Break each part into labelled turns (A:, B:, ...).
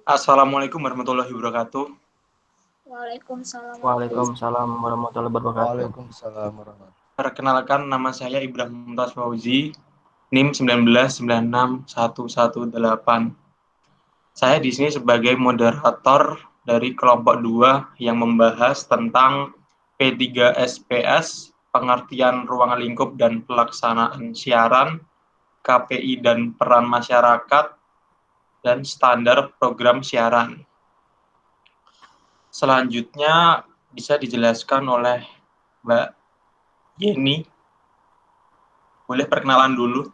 A: Assalamualaikum warahmatullahi wabarakatuh.
B: Waalaikumsalam
C: Waalaikumsalam warahmatullahi wabarakatuh.
D: Waalaikumsalam warahmatullahi wabarakatuh.
A: Perkenalkan, nama saya Ibrahim Mumtaz Fauzi, NIM 1996118. Saya di sini sebagai moderator dari kelompok 2 yang membahas tentang P3SPS, pengertian ruang lingkup dan pelaksanaan siaran, KPI dan peran masyarakat, dan standar program siaran. Selanjutnya bisa dijelaskan oleh Mbak Yeni. Boleh perkenalan dulu.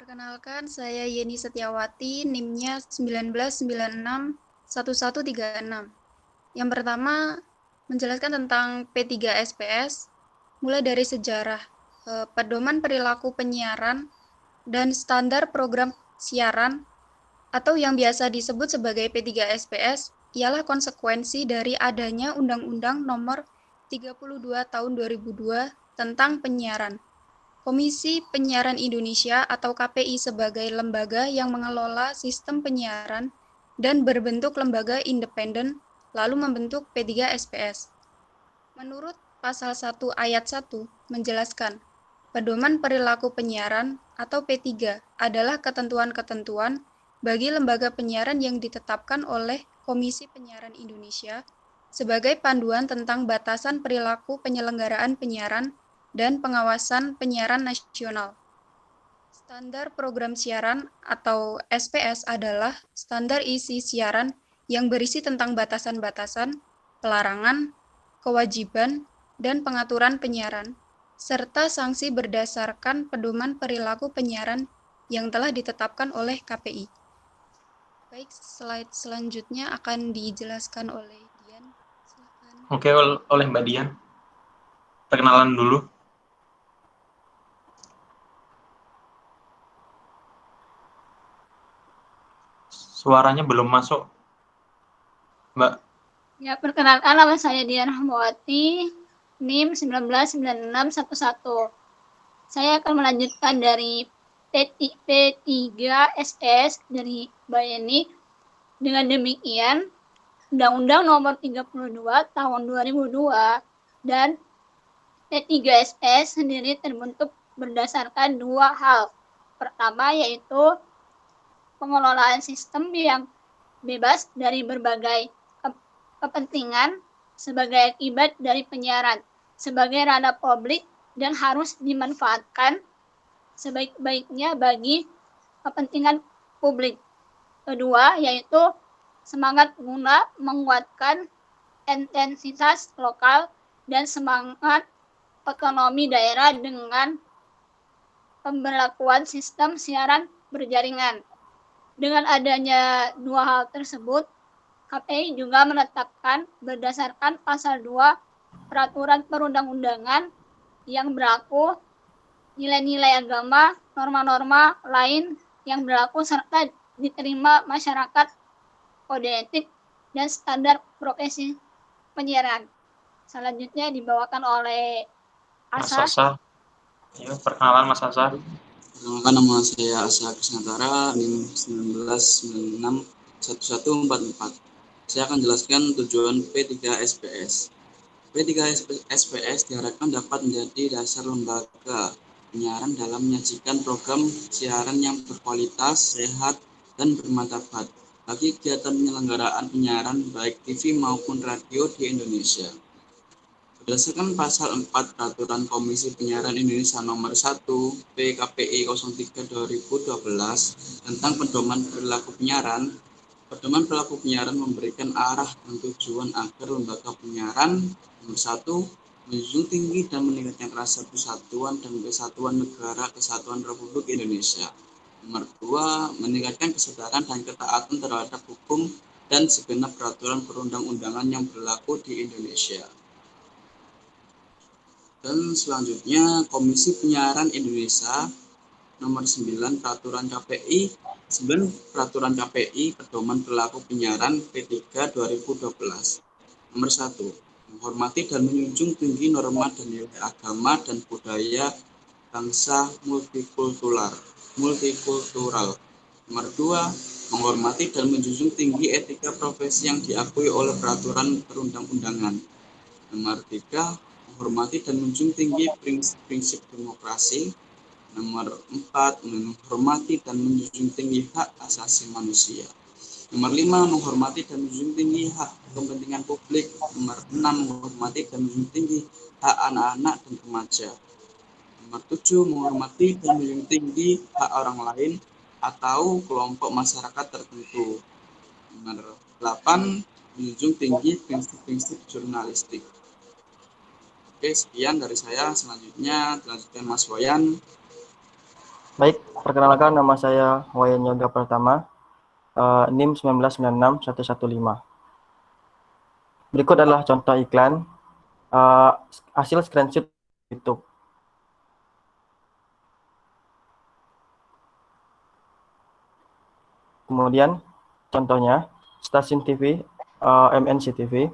B: Perkenalkan, saya Yeni Setiawati, NIM-nya 19961136. Yang pertama, menjelaskan tentang P3SPS, mulai dari sejarah, pedoman perilaku penyiaran, dan standar program siaran, atau yang biasa disebut sebagai P3SPS, ialah konsekuensi dari adanya Undang-Undang Nomor 32 Tahun 2002 tentang penyiaran. Komisi Penyiaran Indonesia atau KPI sebagai lembaga yang mengelola sistem penyiaran dan berbentuk lembaga independen, lalu membentuk P3SPS. Menurut Pasal 1 Ayat 1 menjelaskan, pedoman perilaku penyiaran atau P3 adalah ketentuan-ketentuan bagi lembaga penyiaran yang ditetapkan oleh Komisi Penyiaran Indonesia sebagai panduan tentang batasan perilaku penyelenggaraan penyiaran dan pengawasan penyiaran nasional. Standar program siaran atau SPS adalah standar isi siaran yang berisi tentang batasan-batasan, pelarangan, kewajiban, dan pengaturan penyiaran, serta sanksi berdasarkan pedoman perilaku penyiaran yang telah ditetapkan oleh KPI. Baik, slide selanjutnya akan dijelaskan oleh Dian. Silakan.
A: Oke, oleh Mbak Dian. Perkenalan dulu. Suaranya belum masuk, Mbak.
E: Ya, perkenalkan, nama saya Dian Rahmawati, NIM 199611. Saya akan melanjutkan dari P3SS dari Mbak Yeni. Dengan demikian, Undang-Undang Nomor 32 Tahun 2002 dan P3SS sendiri terbentuk berdasarkan dua hal. Pertama, yaitu pengelolaan sistem yang bebas dari berbagai kepentingan sebagai akibat dari penyiaran sebagai ranah publik dan harus dimanfaatkan sebaik-baiknya bagi kepentingan publik. Kedua, yaitu semangat guna menguatkan intensitas lokal dan semangat otonomi daerah dengan pemberlakuan sistem siaran berjaringan. Dengan adanya dua hal tersebut, KPI juga menetapkan berdasarkan Pasal 2 Peraturan Perundang-undangan yang berlaku nilai-nilai agama, norma-norma lain yang berlaku serta diterima masyarakat, kode etik, dan standar profesi penyiaran. Selanjutnya dibawakan oleh
A: Mas
E: Asa.
A: Asa. Ya, perkenalan Mas Asa.
F: Perkenalkan, nama saya Asa Krisnantara, NIM 19961144. Saya akan jelaskan tujuan P3SPS. P3SPS diharapkan dapat menjadi dasar lembaga penyiaran dalam menyajikan program siaran yang berkualitas, sehat, dan bermartabat bagi kegiatan penyelenggaraan penyiaran baik TV maupun radio di Indonesia. Berdasarkan Pasal 4 Peraturan Komisi Penyiaran Indonesia Nomor 1 PKPI 03/2012 tentang pedoman perilaku penyiaran, pedoman perilaku penyiaran memberikan arah dan tujuan agar lembaga penyiaran nomor 1 menjunjung tinggi dan meningkatkan rasa persatuan dan kesatuan negara kesatuan Republik Indonesia. Nomor 2, meningkatkan kesadaran dan ketaatan terhadap hukum dan segenap peraturan perundang-undangan yang berlaku di Indonesia. Dan selanjutnya, Komisi Penyiaran Indonesia Nomor 9 Peraturan KPI 9 Peraturan KPI Pedoman Perilaku Penyiaran P3 2012. Nomor 1. Menghormati dan menjunjung tinggi norma dan nilai agama dan budaya bangsa multikultural. Nomor 2, menghormati dan menjunjung tinggi etika profesi yang diakui oleh peraturan perundang-undangan. Nomor 3, menghormati dan menjunjung tinggi prinsip demokrasi. Nomor 4, menghormati dan menjunjung tinggi hak asasi manusia. Nomor 5, menghormati dan menjunjung tinggi hak kepentingan publik. Nomor 6, menghormati dan menjunjung tinggi hak anak-anak dan remaja. Nomor 7, menghormati dan menjunjung tinggi hak orang lain atau kelompok masyarakat tertentu. Nomor 8, menjunjung tinggi prinsip-prinsip jurnalistik. Oke, sekian dari saya. Selanjutnya dilanjutkan Mas Wayan.
C: Baik, perkenalkan nama saya Wayan Yoga Pratama, NIM 1996115. Berikut adalah contoh iklan hasil screenshot YouTube. Kemudian contohnya stasiun TV MNC TV,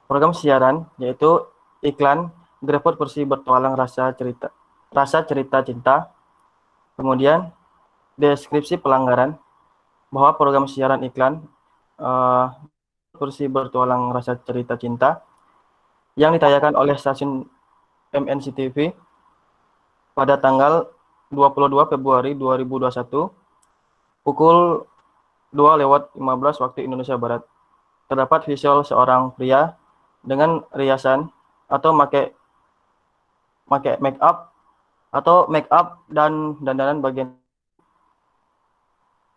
C: program siaran yaitu iklan GrabFood Kursi Bertualang Rasa Cerita Cinta. Kemudian deskripsi pelanggaran bahwa program siaran iklan Kursi Bertualang Rasa Cerita Cinta yang ditayangkan oleh stasiun MNC TV pada tanggal 22 Februari 2021 pukul 2:15 waktu Indonesia Barat. Terdapat visual seorang pria dengan riasan atau make make up dan dandanan bagian.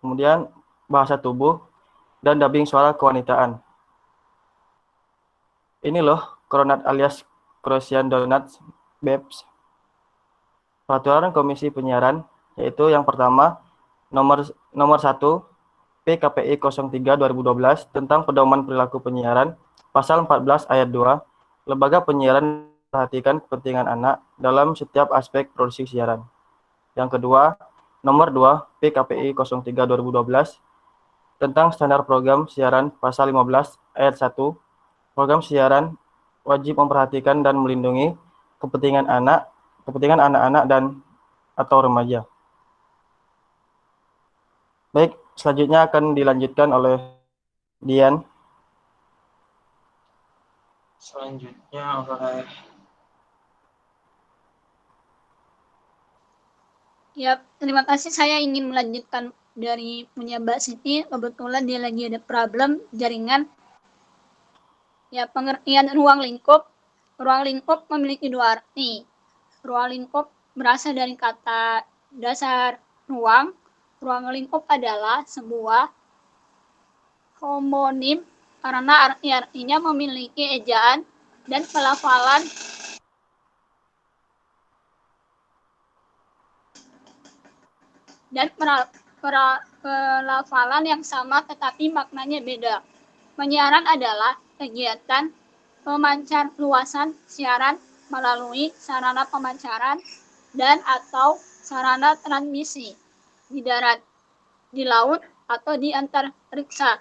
C: Kemudian bahasa tubuh dan dubbing suara kewanitaan. Ini loh Kronat alias Croatian Donuts Babes. Peraturan Komisi Penyiaran yaitu yang pertama nomor 1 PKPI 03 2012 tentang pedoman perilaku penyiaran, pasal 14 ayat 2, lembaga penyiaran perhatikan kepentingan anak dalam setiap aspek produksi siaran. Yang kedua, nomor 2 PKPI 03 2012 tentang standar program siaran, pasal 15 ayat 1, program siaran wajib memperhatikan dan melindungi kepentingan anak-anak dan atau remaja. Baik, selanjutnya akan dilanjutkan oleh Dian.
A: Selanjutnya oleh
E: Ya, terima kasih. Saya ingin melanjutkan dari punya Mbak Siti. Kebetulan dia lagi ada problem jaringan. Ya, pengertian ruang lingkup. Ruang lingkup memiliki dua arti. Ruang lingkup berasal dari kata dasar ruang. Ruang lingkup adalah sebuah homonim karena arti-artinya memiliki ejaan dan pelafalan pelafalan yang sama tetapi maknanya beda. Penyiaran adalah kegiatan pemancar luasan siaran melalui sarana pemancaran dan atau sarana transmisi di darat, di laut, atau di antariksa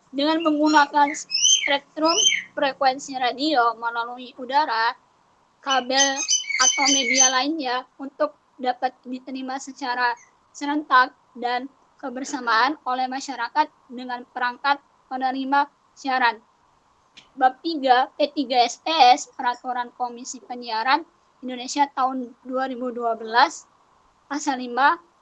E: dengan menggunakan spektrum frekuensi radio melalui udara, kabel, atau media lainnya untuk dapat diterima secara serentak dan kebersamaan oleh masyarakat dengan perangkat penerima siaran. Bab 3 P3SPS Peraturan Komisi Penyiaran Indonesia tahun 2012 pasal 5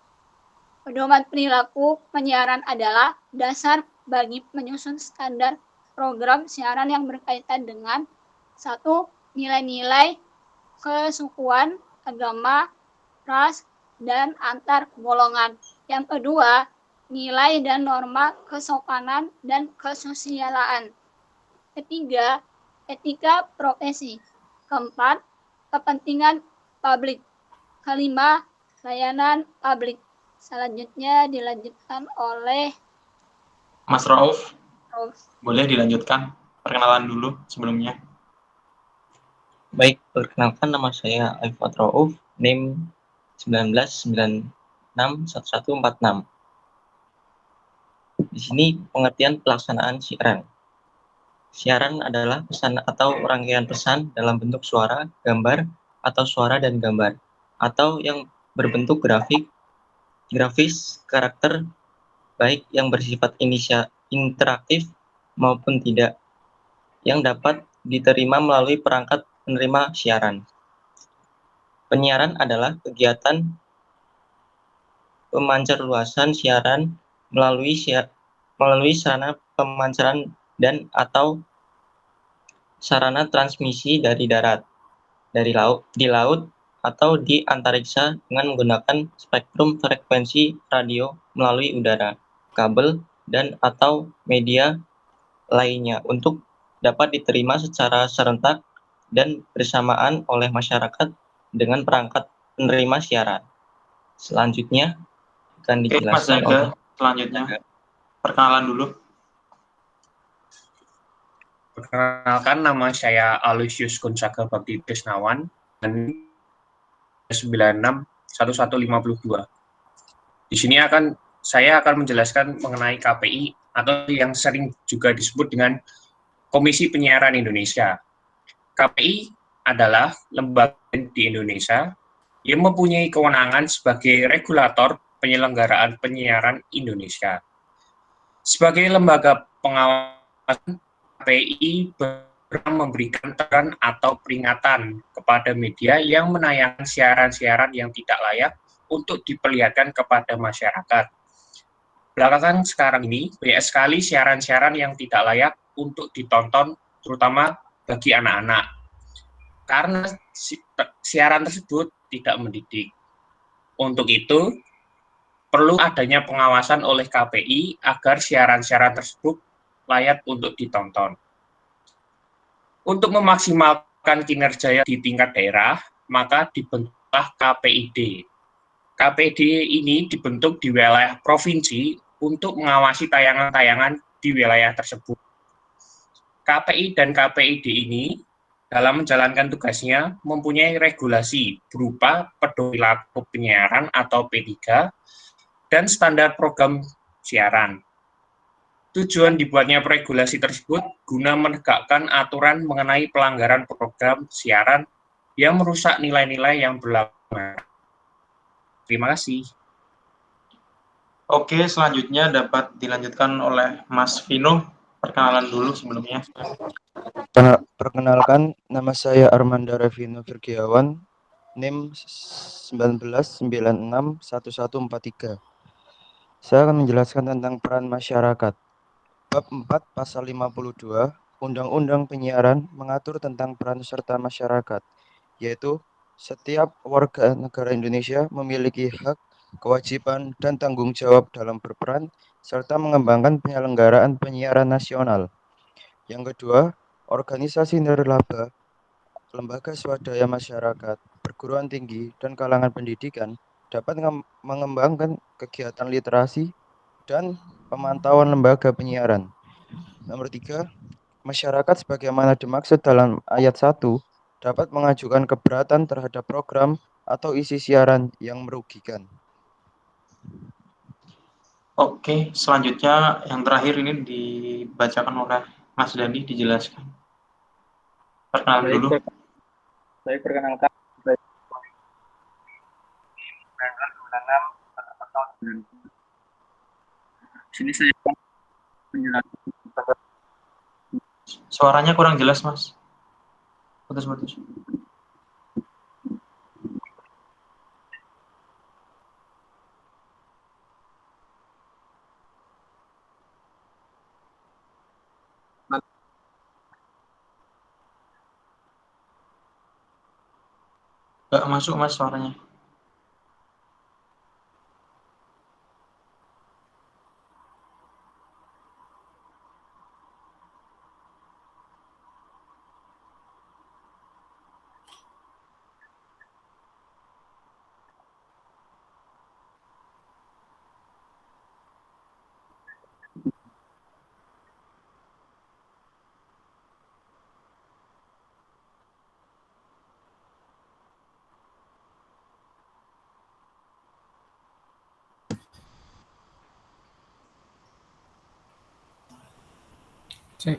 E: pedoman perilaku penyiaran adalah dasar bagi menyusun standar program siaran yang berkaitan dengan 1. Nilai-nilai kesukuan, agama, ras, dan antar golongan. Yang kedua, nilai dan norma kesopanan dan kesosialaan. Ketiga, etika profesi. Keempat, kepentingan publik. Kelima, layanan publik. Selanjutnya dilanjutkan oleh
A: Mas Rauf. Boleh dilanjutkan perkenalan dulu sebelumnya.
D: Baik, perkenalkan nama saya Aifat Rauf, NIM 19961146. Di sini pengertian pelaksanaan siaran. Siaran adalah pesan atau rangkaian pesan dalam bentuk suara, gambar, atau suara dan gambar, atau yang berbentuk grafis, karakter, baik yang bersifat interaktif maupun tidak, yang dapat diterima melalui perangkat penerima siaran. Penyiaran adalah kegiatan pemancarluasan siaran melalui sarana pemancaran dan atau sarana transmisi dari darat, di laut, atau di antariksa dengan menggunakan spektrum frekuensi radio melalui udara, kabel, dan atau media lainnya untuk dapat diterima secara serentak dan bersamaan oleh masyarakat dengan perangkat penerima siaran. Selanjutnya akan
A: Oke, Mas
D: dijelaskan
A: Zaga, selanjutnya perkenalan dulu.
G: Perkenalkan, nama saya Aloysius Gonzaga Bakti Trisnawan dan 961152. Di sini saya akan menjelaskan mengenai KPI atau yang sering juga disebut dengan Komisi Penyiaran Indonesia. KPI adalah lembaga di Indonesia yang mempunyai kewenangan sebagai regulator penyelenggaraan penyiaran Indonesia. Sebagai lembaga pengawasan, KPI berperan memberikan teguran atau peringatan kepada media yang menayangkan siaran-siaran yang tidak layak untuk diperlihatkan kepada masyarakat. Belakangan sekarang ini, banyak sekali siaran-siaran yang tidak layak untuk ditonton, terutama bagi anak-anak. Karena siaran tersebut tidak mendidik. Untuk itu, perlu adanya pengawasan oleh KPI agar siaran-siaran tersebut layak untuk ditonton. Untuk memaksimalkan kinerja di tingkat daerah, maka dibentuklah KPID. KPID ini dibentuk di wilayah provinsi untuk mengawasi tayangan-tayangan di wilayah tersebut. KPI dan KPID ini dalam menjalankan tugasnya mempunyai regulasi berupa pedoman perilaku penyiaran atau P3 dan standar program siaran. Tujuan dibuatnya regulasi tersebut guna menegakkan aturan mengenai pelanggaran program siaran yang merusak nilai-nilai yang berlaku. Terima kasih.
A: Oke, selanjutnya dapat dilanjutkan oleh Mas Vino. Perkenalan dulu sebelumnya.
C: Perkenalkan, nama saya Armanda Revino Virgiawan, NIM 19961143. Saya akan menjelaskan tentang peran masyarakat. Bab 4 Pasal 52 Undang-Undang Penyiaran mengatur tentang peran serta masyarakat, yaitu setiap warga negara Indonesia memiliki hak, kewajiban, dan tanggung jawab dalam berperan serta mengembangkan penyelenggaraan penyiaran nasional. Yang kedua, organisasi nirlaba, lembaga swadaya masyarakat, perguruan tinggi, dan kalangan pendidikan dapat mengembangkan kegiatan literasi dan pemantauan lembaga penyiaran. Nomor 3, masyarakat sebagaimana dimaksud dalam ayat 1 dapat mengajukan keberatan terhadap program atau isi siaran yang merugikan.
A: Oke, selanjutnya yang terakhir ini dibacakan oleh Mas Dani, dijelaskan. Perkenalan dulu.
H: Saya perkenalkan. Sini saya menjelaskan.
A: Suaranya kurang jelas, Mas. Putus-putus. Nggak masuk, Mas, suaranya.
H: Cek,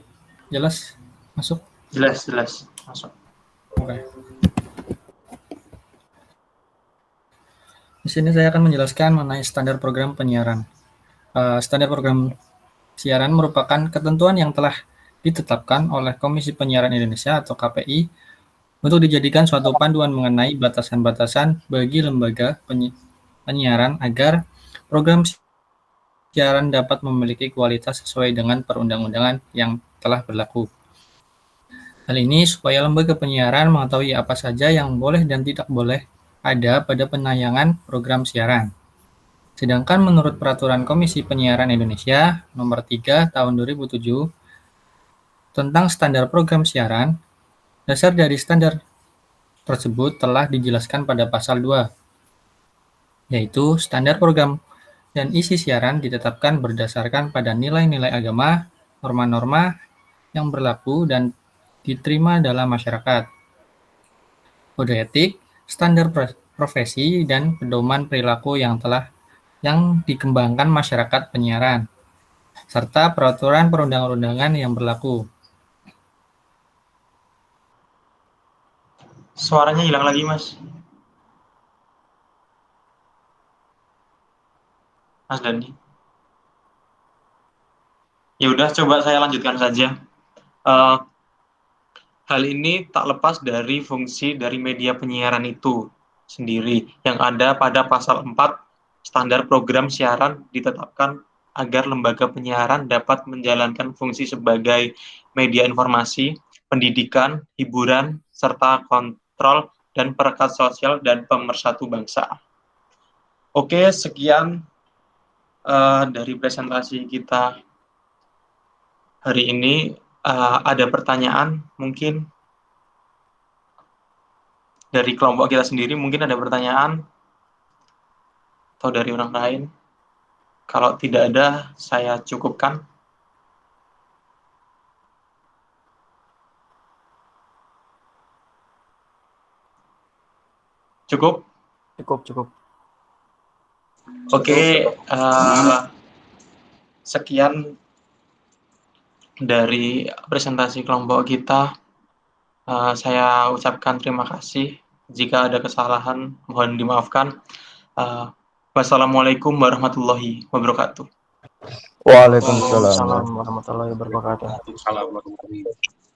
H: jelas masuk?
A: Jelas masuk.
H: Oke. Di sini saya akan menjelaskan mengenai standar program penyiaran. Standar program siaran merupakan ketentuan yang telah ditetapkan oleh Komisi Penyiaran Indonesia atau KPI untuk dijadikan suatu panduan mengenai batasan-batasan bagi lembaga penyiaran agar program siaran dapat memiliki kualitas sesuai dengan perundang-undangan yang telah berlaku. Hal ini supaya lembaga penyiaran mengetahui apa saja yang boleh dan tidak boleh ada pada penayangan program siaran. Sedangkan menurut Peraturan Komisi Penyiaran Indonesia Nomor 3 Tahun 2007 tentang standar program siaran, dasar dari standar tersebut telah dijelaskan pada pasal 2, yaitu standar program dan isi siaran ditetapkan berdasarkan pada nilai-nilai agama, norma-norma yang berlaku dan diterima dalam masyarakat, kode etik, standar profesi, dan pedoman perilaku yang dikembangkan masyarakat penyiaran, serta peraturan perundang-undangan yang berlaku.
A: Suaranya hilang lagi, Mas. Mas Dandi. Ya udah, coba saya lanjutkan saja. Hal ini tak lepas dari fungsi dari media penyiaran itu sendiri yang ada pada pasal 4 standar program siaran ditetapkan agar lembaga penyiaran dapat menjalankan fungsi sebagai media informasi, pendidikan, hiburan, serta kontrol dan perekat sosial dan pemersatu bangsa. Oke, sekian dari presentasi kita hari ini. Ada pertanyaan mungkin dari kelompok kita sendiri, mungkin ada pertanyaan atau dari orang lain. Kalau tidak ada, saya cukupkan. Cukup?
C: Cukup.
A: Oke, sekian dari presentasi kelompok kita. Saya ucapkan terima kasih. Jika ada kesalahan, mohon dimaafkan. Wassalamualaikum warahmatullahi wabarakatuh.
C: Waalaikumsalam warahmatullahi wabarakatuh.
G: Waalaikumsalam warahmatullahi wabarakatuh.